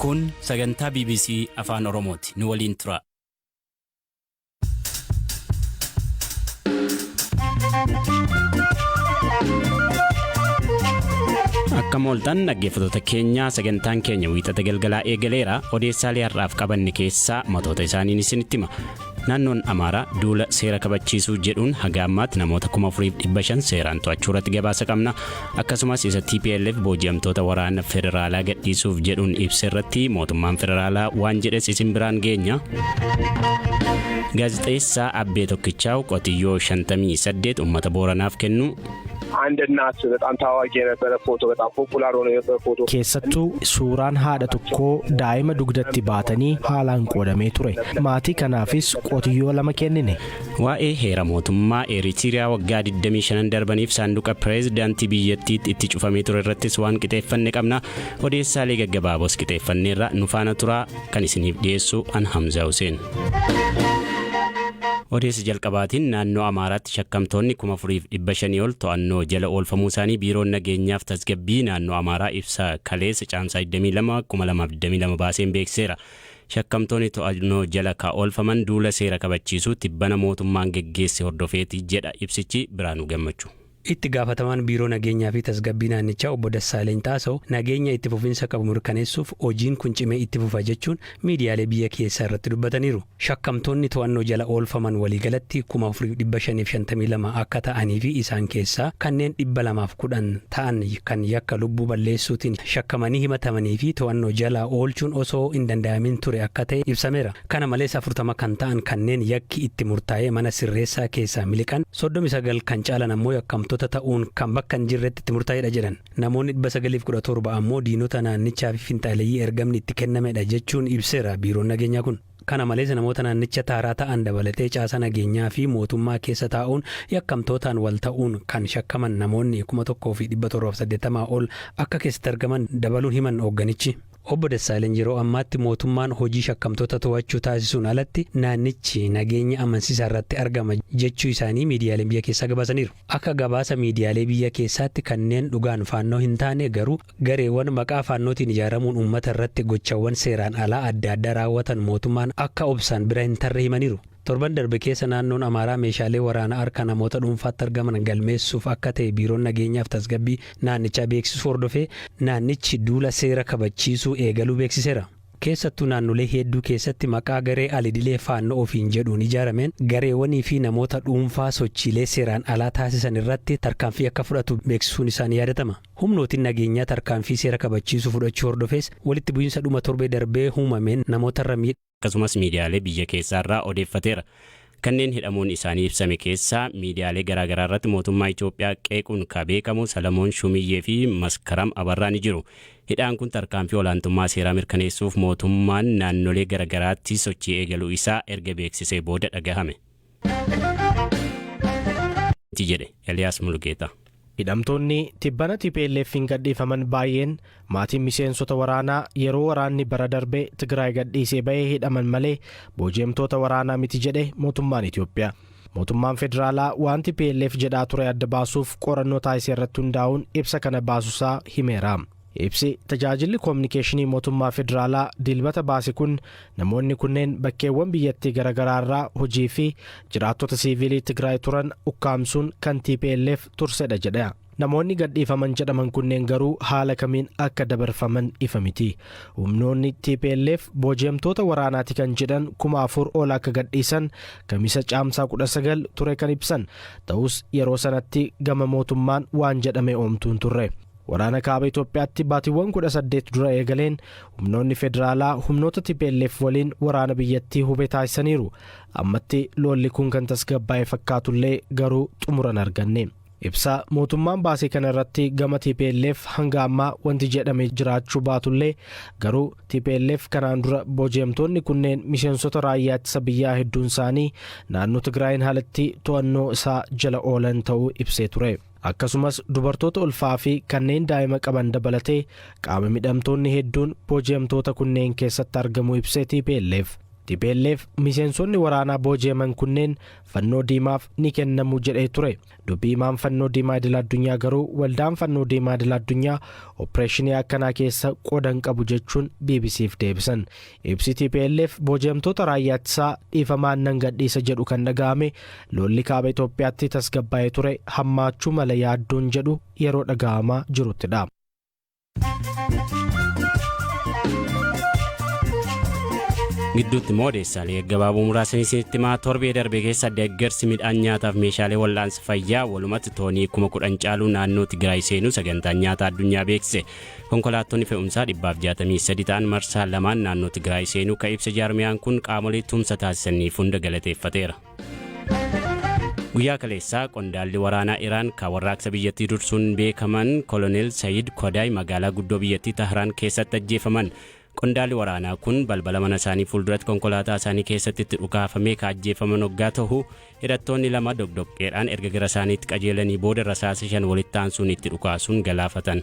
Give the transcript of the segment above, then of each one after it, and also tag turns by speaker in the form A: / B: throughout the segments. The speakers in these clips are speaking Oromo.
A: Kun sagantaa BBC Afaan Oromooti. Nu waliin tura. Akka mooltan dhaggeeffattoota keenya sagantaan keenya wiixata galgalaa eegaleera. Odeessaalee har'aaf qabanne keessaa matoota isaaniin isinitti hima. Naannoon Amaaraa duula seera kabachiisuu jedhuun haga ammaatti namoota 4500 seeraan to'achuu irratti gabaasa qabna. Akkasumas isa TPLF booji'amtoota waraana federaalaa gadhiisuuf jedhuun ibsa irratti mootummaan federaalaa waan jedhes isin biraan geenya. Gaazexeessaa Abbee Tokkichaaw qotiyyoo 58 uummata Booranaaf kennu.
B: አንድ እናት በጣም ታዋቂ የነበረ ፎቶ በጣም ፖፑላር ሆኖ የነበረ ፎቶ
C: keessattu suuraan haadha tokkoo daa'ima dugdatti baatanii haalaan qoodamee ture. Maatii kanaafis qotiyyoo 2 kennine.
A: Waa'ee heera mootummaa Eritiriyaa waggaa 25 darbaniif saanduqa pireezidaantii biyyattiitti itti cufamee ture irrattis waan qixeeffanne qabna. Odeessaalee gaggabaaboos qixeeffanneerra nu faana turaa kan isiniif dhiyeessu an Hamza Hussein. Odeessa jalqabaatiin naannoo Amaaraatti shakkamtoonni 4500 ol to'annoo jala oolfamuu isaanii biiroon nageenyaaf tasgabbii naannoo Amaaraa ibsa kaleessa caamsaa 22 2022 baaseen beekseera. Shakkamtoonni to'annoo jala oolfaman duula seera kabachiisuu tibbana mootummaan geggeesse hordofeeti jedha ibsichi. Biraanuu Gammachuu.
D: Itti gaafatamaan biiroo nageenyaa fi tasgabbii naannichaa obbo Dassaaleny Xaasoo nageenya itti fufiinsa qabu mirkaneessuuf hojiin kun cimee itti fufa jechuun miidiyaalee biyya keessaa irratti dubbataniiru. Shakkamtoonni to'annoo jala oolfaman waliigalatti 4552 akka ta'anii fi isaan keessaa kanneen 210 ta'an kan yakka lubbuu balleessuutiin shakkamanii himatamanii fi to'annoo jala oolchuun osoo hin danda'amin ture akka ta'e ibsameera. Kana malees 40 kan ta'an kanneen yakki itti murtaa'ee mana sirreessaa keessaa miliqan 39 kan caalan ammoo yakkamtoota ta'uun kan bakka hin jirretti itti murtaa'edha jedhan. Namoonni 917 ammoo diinota naannichaa fi finxaaleeyyii ergamni itti kennamedha jechuun ibseera biiroon nageenyaa kun. Kana malees namoota naannicha taaraa ta'an dabalatee caasa nageenyaa fi mootummaa keessa taa'uun yakkamtootaan wal ta'uun kan shakkaman namoonni 1780 ol akka keessatti argaman dabaluun himan hoogganichi. Obbo Dassaaleny yeroo ammaatti mootummaan hojii shakkamtoota to'achuu taasisuun alatti naannichi nageenya amansiisaa irratti argama jechuu isaanii miidiyaaleen biyya keessaa gabaasaniiru. Akka gabaasa miidiyaalee biyya keessaatti kanneen dhugaan faannoo hin taane garuu gareewwan maqaa faannootiin ijaaramuun uummata irratti gochawwan seeraan alaa adda addaa raawwatan mootummaan akka obsaan bira hin tarre himaniiru. Torban darbe keessa naannoon Amaaraa meeshaalee waraanaa harka namoota dhuunfaatti argaman galmeessuuf akka ta'e biiroon nageenyaaf tasgabbii naannichaa beeksisuu hordofee naannichi duula seera kabachiisuu eegaluu beeksiseera. Keessattuu naannolee hedduu keessatti maqaa garee alidilee faannoo ofiin jedhuun ijaarameen gareewwanii fi namoota dhuunfaa sochiilee seeraan alaa taasisan irratti tarkaanfii akka fudhatu beeksisuun isaanii yaadatama. Humnootiin nageenyaa tarkaanfii seera kabachiisuu fudhachuu hordofees walitti bu'iinsa dhuma torbee darbee uumameen namootarra
A: akkasumas miidiyaalee biyya keessaarraa odeeffateera. Kanneen hidhamuun isaanii ibsame keessaa miidiyaalee garaagaraa irratti mootummaa Itoophiyaa qeequun ka beekamu Salamoon Shumiyyee fi Maskaram Abarraa ni jiru. Hidhaan kun tarkaanfii olaantummaa seeraa mirkaneessuuf mootummaan naannolee garaagaraatti sochii eegaluu isaa erga beeksisee booda dhagahame. jedhe Eliyaas Mulgeetaa.
C: Hidhamtoonni tibbana TPLF'n gadhiifaman baay'een maatiin miseensota waraanaa yeroo waraanni bara darbee Tigraay gadhiisee bahee hidhaman malee booji'amtoota waraanaa miti jedhe mootummaan Itoophiyaa. Mootummaan federaalaa waan TPLF jedhaa ture adda baasuuf qorannoo taasisee irratti hundaa'uun ibsa kana baasuusaa himeera. Ibsi tajaajilli koominikeeshinii mootummaa federaalaa dilbata baase kun namoonni kunneen bakkeewwan biyyattii garaagaraarraa hojii fi jiraattota siivilii Tigraay turan ukkaamsuun kan TPLF tursedha jedha. Namoonni gadhiifaman jedhaman kunneen garuu haala kamiin akka dabarfaman ifa miti. Humnoonni TPLF booji'amtoota waraanaati kan jedhan 4000 ol akka gadhiisan kamisa caamsaa 19 ture kan ibsan ta'us yeroo sanatti gama mootummaan waan jedhame oomtuun turre. Waraana kaaba Itoophiyaatti baatiiwwan 18 dura eegaleen humnoonni federaalaa humnoota TPLF waliin waraana biyyattii hubee taasisaniiru. Ammatti lolli kun kan tasgabbaa'ee fakkaatullee garuu xumuran arganne. Ibsa mootummaan baasee kana irratti gama TPLF hanga ammaa wanti jedhame jiraachuu baatullee garuu TPLF kanaan dura booji'amtoonni kunneen miseensota raayyaa ittisa biyyaa hedduun isaanii naannoo Tigraayin haalatti to'annoo isaa jala oolan ta'uu ibsee ture. Akkasumas dubartoota ulfaa fi kanneen daa'ima qaban dabalatee qaama midhamtoonni hedduun booji'amtoota kunneen keessatti argamu ibsee TPLF. TPLF miseensonni waraanaa booji'aman kunneen fannoo diimaaf ni kennamu jedhee ture. Dubbii himaan fannoo diimaa idil-addunyaa garuu waldaan fannoo diimaa idil-addunyaa opereeshinii akkanaa keessa qooda hin qabu jechuun BBC'f deebisan. Ibsi TPLF booji'amtoota raayyaa ittisaa dhiifamaan nan gadhiisa jedhu kan dhaga'ame lolli kaaba Itoophiyaatti tasgabbaa'ee ture hammaachuu mala yaaddoon jedhu yeroo dhaga'amaa jiruttidha.
A: Gidduutti moodeessaalee gabaaboo muraasni isinitti himaa torbee darbee keessa deeggarsi midhaan nyaataaf meeshaalee wal'aansa fayyaa walumatti toonii 10,000 caaluu naannoo Tigraay seenuu sagantaan nyaataa addunyaa beeksise. Konkolaattonni fe'umsaa 163 ta'an marsaa lamaan naannoo Tigraay seenuu ka ibsa jaarmiyaan kun qaamolee tumsa taasisaniif hunda galateeffateera. Guyyaa kaleessaa qondaalli waraanaa Iraan ka warraaqsa biyyattii dursuun beekaman Koloneel Sayid Kodaay magaalaa guddoo biyyattii Tahraan keessatti ajjeefaman. Qondaalli waraanaa kun balbala mana isaanii fuulduratti konkolaataa isaanii keessatti itti dhukaafamee ka ajjeefaman waggaa ta'u hidhattoonni lama dogdoqqeedhaan erga gara isaaniitti qajeelanii booda rasaasa 5 walitti aansuun itti dhukaasuun galaafatan.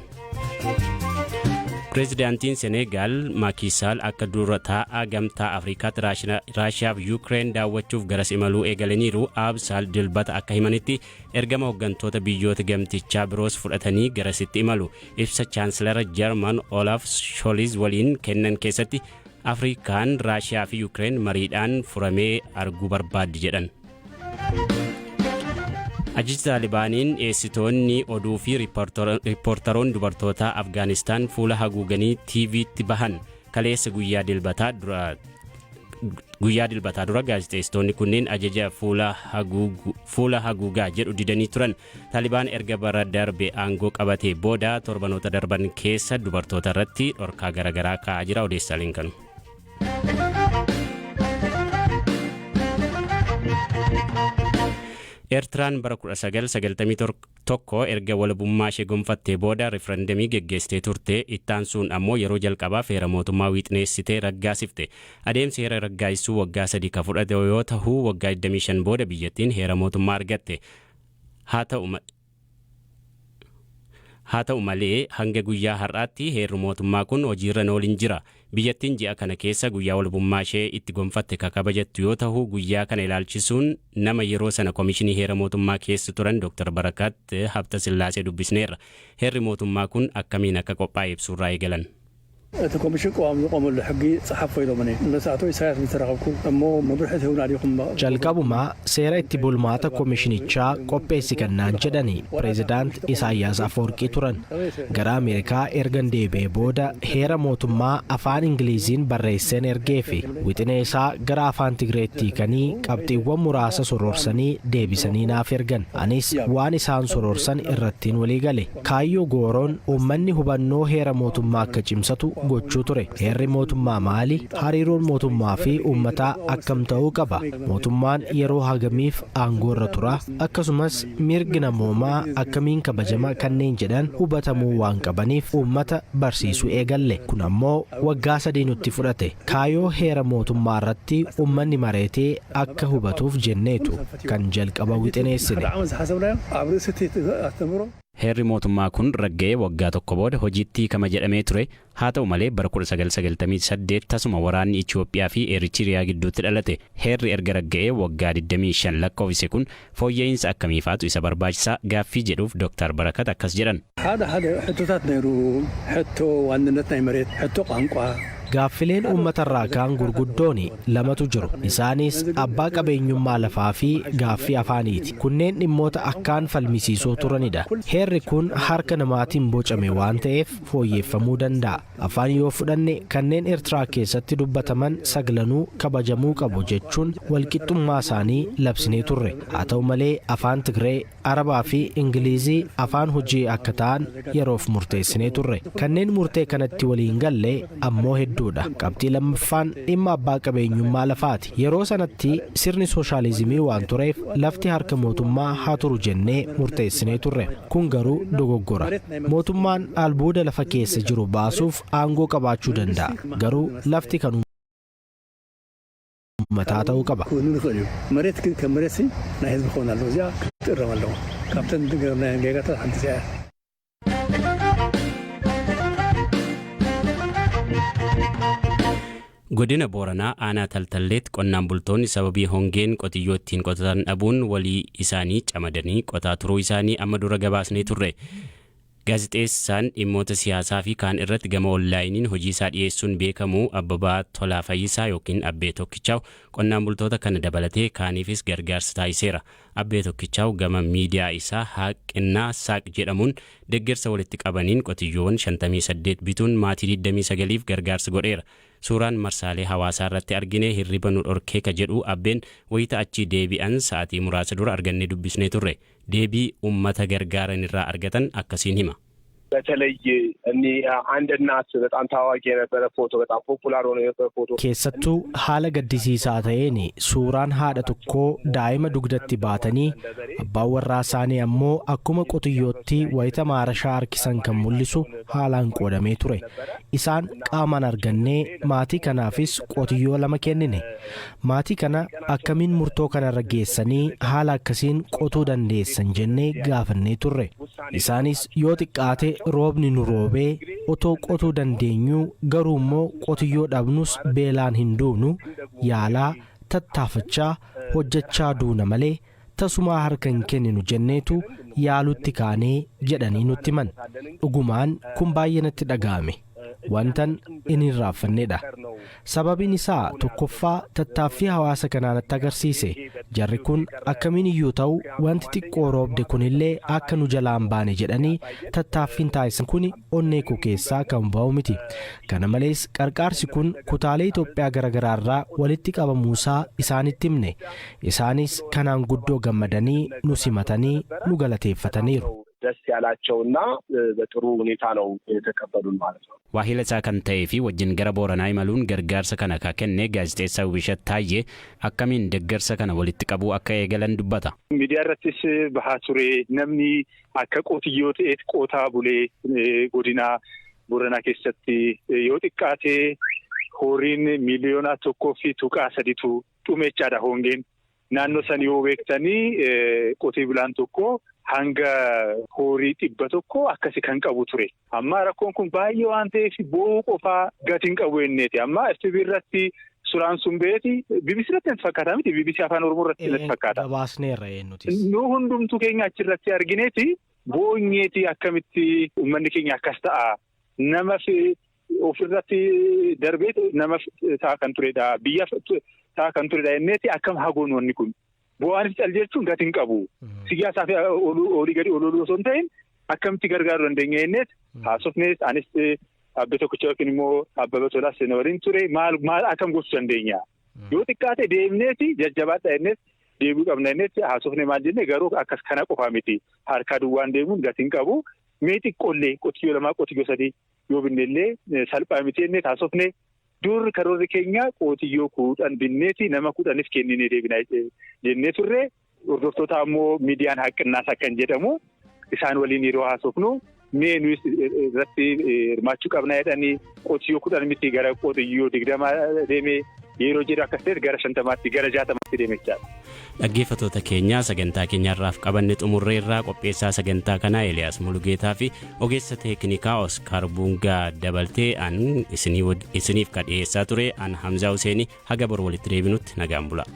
A: Pireezidaantiin Senegaal Macky Sall akka dura taa'aa gamtaa Afrikaatti Raashiyaa fi Yuukireen daawwachuuf garas imaluu eegalaniiru. Sall dilbata akka himanitti ergama hooggantoota biyyoota gamtichaa biroos fudhatanii garasitti imalu. Ibsa Chaansilara Jarman Olaf Scholz waliin kennan keessatti Afrikaan Raashiyaa fi Yuukireen mariidhaan furamee arguu barbaaddi jedhan. Ajajji Taalibaaniin dhiyeessitoonni oduu fi riippoortaroon dubartootaa Afgaanistaan fuula haguuganii TV'tti bahan kaleessa guyyaa dilbataa dura gaazexeessitoonni kunneen ajaja fuula haguugaa jedhu didanii turan. Taalibaan erga bara darbe aangoo qabatee booda torbanoota darban keessa dubartoota irratti dhorkaa garaagaraa kaa'aa jira. Odeessaaleen kanu. Eertiraan bara 1991 erga walabummaa ishee gonfattee booda referendamii geggeessitee turte. Ittaansuun ammoo yeroo jalqabaaf heera mootummaa wiixneessitee raggaasifte. Adeemsi heera raggaasisuu waggaa 3 ka fudhate yoo ta'u waggaa 25 booda biyyattiin heera mootummaa argatte. Haa ta'u malee hanga guyyaa har'aatti heerri mootummaa kun hojiirra oolin jira. Biyyattiin ji'a kana keessa guyyaa walabummaa ishee itti gonfatte ka kabajattu yoo ta'u guyyaa kana ilaalchisuun nama yeroo sana komishinii heera mootummaa keessa turan Dr. Barakat Habtasillaasee dubbisneerra. Heerri mootummaa kun akkamiin akka qophaa'e ibsuurraa eegalan.
E: تكوميشن قوام قوم الحقي صحف فيلمني لساعتو يساعد مترقبكم أمو مبرحة هون عليكم
C: jalqabumaa seera itti bulmaata komishinichaa qopheessi kannaan jedhani pireezidaant Isaayyaas Afwerqii turan. Gara Ameerikaa ergan deebi'ee booda heera mootummaa afaan Ingiliziin barreesseen ergee fi wixinee isaa gara afaan Tigreetti kanii qabxiiwwan muraasa soroorsanii deebisanii naaf ergan. Anis waan isaan soroorsan irrattiin walii gale. Kaayyoo gooroon uummanni hubannoo heera mootummaa akka cimsatu gochuu ture. Heerri mootummaa maali? Hariiroon mootummaa fi uummataa akkam ta'uu qaba? Mootummaan yeroo hagamiif aangoo irra tura? Akkasumas mirgi namoomaa akkamiin kabajama kanneen jedhan hubatamuu waan qabaniif uummata barsiisuu eegalle. Kun ammoo waggaa 3 nutti fudhate. Kaayyoo heera mootummaa irratti uummanni mareetee akka hubatuuf jenneetu kan jalqaba wixineessine.
A: Heerri mootummaa kun ragga'ee waggaa tokko booda hojiitti kama jedhamee ture. Haa ta'u malee bara 1998 tasuma waraanni Itoophiyaa fi Eritiriyaa gidduutti dhalate. Heerri erga ragga'ee waggaa 25 lakkoofse kun fooyya'insa akkamiifaatu isa barbaachisaa gaaffii jedhuuf Dr. Barakat akkas jedhan.
C: Gaaffileen uummatarraa ka'an gurguddoon lamatu jiru. Isaanis abbaa qabeenyummaa lafaa fi gaaffii afaaniiti. Kunneen dhimmoota akkaan falmisiisoo turanidha. Heerri kun harka namaatiin bocame waan ta'eef fooyyeffamuu danda'a. Afaan yoo fudhanne kanneen Eertiraa keessatti dubbataman saglanuu kabajamuu qabu jechuun walqixxummaa isaanii labsinee turre. Haa ta'u malee afaan Tigree, Arabaa fi Ingilizii afaan hojii akka ta'an yeroof murteessinee turre. Kanneen murtee kanatti waliin galle ammoo hedduu. Qabxii lammaffaan dhimma abbaa qabeenyummaa lafaati. Yeroo sanatti sirni sooshaalizimii waan tureef lafti harka mootummaa haa turu jennee murteessinee turre. Kun garuu dogoggora. Mootummaan albuuda lafa keessa jiru baasuuf aangoo qabaachuu danda'a. Garuu lafti kan uummataa ta'uu qaba.
A: Godina Booranaa aanaa Taltalleetti qonnaan bultoonni sababii hongeen qotiyyoo ittiin qotatan dhabuun walii isaanii camadanii qotaa turuu isaanii amma dura gabaasnee turre. Gaazexeessaan dhimmoota siyaasaa fi kaan irratti gama onlaayiniin hojii isaa dhiyeessuun beekamu Abbabaa Tolaa Fayyisaa yookiin Abbee Tokkichaaw qonnaan bultoota kana dabalatee kaaniifis gargaarsa taasiseera. Abbee Tokkichaaw gama miidiyaa isaa Haqqinnaa Saaq jedhamuun deeggarsa walitti qabaniin qotiyyoowwan 58 bituun maatii 29f gargaarsa godheera. Suuraan marsaalee hawaasaa irratti argine hirriba nu dhorkee ka jedhu Abbeen wayita achii deebi'an sa'aatii muraasa dura argannee dubbisnee turre. Deebii uummata gargaaran irraa argatan akkasiin hima.
B: በተለይ አንድ እናት በጣም ታዋቂ የነበረ ፎቶ በጣም ፖፑላር ሆኖ የነበረ ፎቶ
C: keessattuu haala gaddisiisaa ta'een suuraan haadha tokkoo daa'ima dugdatti baatanii abbaan warraa isaanii ammoo akkuma qotiyyootti wayita maarashaa harkisan kan mul'isu haalaan qoodamee ture. Isaan qaamaan argannee maatii kanaafis qotiyyoo 2 kennine. Maatii kana akkamiin murtoo kanarra geessanii haala akkasiin qotuu dandeessan jennee gaafannee turre. Isaanis yoo xiqqaate roobni nu roobee otoo qotuu dandeenyu garuu immoo qotiyyoo dhabnus beelaan hin duunu yaalaa tattaafachaa hojjechaa duuna malee tasumaa harka hin kenninu jenneetu yaalutti kaanee jedhanii nutti himan. Dhugumaan kun baay'ee natti dhaga'ame. Wantan inni raaffanneedha. Sababiin isaa tokkoffaa tattaaffii hawaasa kanaa natti agarsiise. Jarri kun akkamiin iyyuu ta'u wanti xiqqoo roobde kunillee akka nu jalaan baane jedhanii tattaaffiin taasisan kun onnee koo keessaa kan ba'u miti. Kana malees qarqaarsi kun kutaalee Itoophiyaa garaagaraarraa walitti qabamuusaa isaanitti himne. Isaanis kanaan guddoo gammadanii nu simatanii nu galateeffataniiru.
B: ደስ ያላቸውና በጥሩ ሁኔታ ነው የተቀበሉን ማለት ነው።
A: ዋሂለ ሳከን ታይፊ ወጅን ገረ ቦረና ይመሉን ገርጋርሰ ከነ ካከነ ጋዜጤሳው ቢሸት ታየ አከሚን ደገርሰ ከነ ወልት ቀቡ አከ የገለን ዱባታ
F: ሚዲያ ረትስ በሃቱሬ ነምኒ አከ ቆትዮት ኤት ቆታ ቡሌ ጎዲና ቦረና ከሰቲ ዮጥቃቴ ሆሪን ሚሊዮና ቶኮፊ ቱቃ ሰዲቱ ጡሜቻዳ ሆንጌን ናኖ ሰኒዮ ቤክተኒ ቆቲ ብላን ቶኮ hanga horii 100 akkasi kan qabu ture. Amma rakkoon kun baay'ee waan ta'eef bo'oo qofaa gatiin qabu enneeti. Amma FTV irratti suuraan sun beeti BBC irratti fakkaata miti BBC afaan Oromoo irratti fakkaata.
C: Gabaasneerra eenyuti.
F: Nu hundumtuu keenya achirratti argineeti boonyeeti akkamitti uummanni keenya akkas ta'a. Nama ofirratti darbee nama ta'a kan turedha. Biyya ta'a kan turedha enneeti akkam hagoon wanni kun. Bu'aanis caljechuun gatiin qabu. Siyaasaa fi olii gadi ololuu osoo hin ta'in akkamitti gargaaruu dandeenya jenneet haasofnees anis Abbee Tokkicha yookiin immoo Abbabaa Tolaas na waliin ture maal akkam gochuu dandeenya. Yoo xiqqaate deemneeti jajjabaadha jenneet deebi'uu qabna jenneet haasofnee maal jenne garuu akkas kana qofaa miti. Harkaa duwwaan deemuun gatiin qabu. Mee xiqqoollee qotiyyoo 2 qotiyyoo 3 yoo binnellee salphaa miti jenneet haasofnee dur karoorri keenya qotiyyoo 10 binneeti nama 10f kenninee deebinaa jennee turre hordoftoota ammoo miidiyaan Haqqinnaa Saaq kan jedhamu isaan waliin yeroo haasofnu mee nuyi irratti hirmaachuu qabna jedhanii qotiyyoo 10 miti gara qotiyyoo 20 deemee yeroo jedhu akkas ta'e gara 50tti gara 60tti deemechaa.
A: Dhaggeeffattoota keenya sagantaa keenyaarraaf qabanne xumurreerraa qopheessaa sagantaa kanaa Eliyaas Mulugeetaa fi ogeessa teeknikaa Oskaar Bungaa dabaltee an isiniif kadhiyeessaa ture an Hamzaa Huseenii haga bor walitti deebinutti nagaan bula.